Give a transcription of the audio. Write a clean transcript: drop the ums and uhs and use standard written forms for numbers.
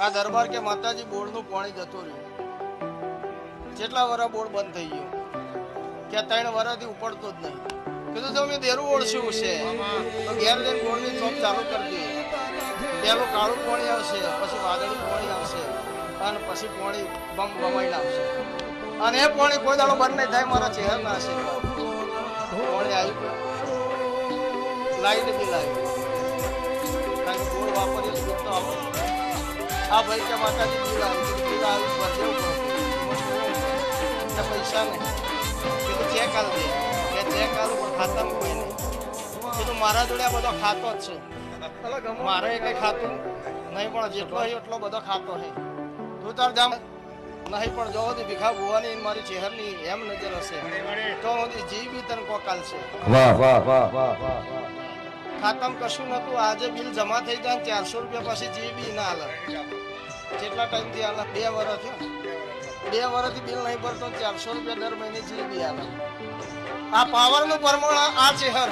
આ દરબાર કે માતાજી બોર્ડનું પાણી જતું રહ્યું, જેટલા વર્ષ બોર્ડ બંધ થઈ ગયો કે 3 વર્ષથી ઉપડતો જ નહીં. કીધું તો મેં દેરું ઓળશું છે તો ઘેર જઈને બોર્ડની ચોપ ચાલુ કરી દઈએ. પેલું કાળું પાણી આવશે, પછી વાદળી પાણી આવશે અને પછી પાણી બમ બમાઈને આવશે. અને એ પાણી કોઈ દાડો બંધ નહીં થાય મારા ચહેરાના આશીર્વાદ. પાણી આવી ગયું, લાઈટ બી લાવી, કારણ કે ગોળ વાપરીએ તો આપણે આ ભાઈ કે માતાજી બિલ આવી ભરદેવું પડે પૈસા નહીં. કીધું ચેક આલ દે, કે ચેક આલું પણ ખાતામાં કોઈ નહીં. કીધું મારા જોડે આ બધો ખાતો જ છે, મારે કઈ ખાતું નહીં, પણ જેટલો હોય એટલો બધો ખાતો છે. તું તાર જામ નહીં, પણ જો બધી ભીખા ભુવાની મારી ચહેરની એમ નજર હશે તો જી બી તને કોકાલ છે. ખાતામાં કશું નતું, આજે બિલ જમા થઈ જાય 400 રૂપિયા પછી જી બી ના હાલે. કેટલા ટાઈમથી હાલે? 2 વર્ષ થયા. 2 વર્ષથી બિલ નહીં ભરતો, 400 રૂપિયા દર મહિને જી બી હાલે. આ પાવરનું પ્રમાણ આ ચહેર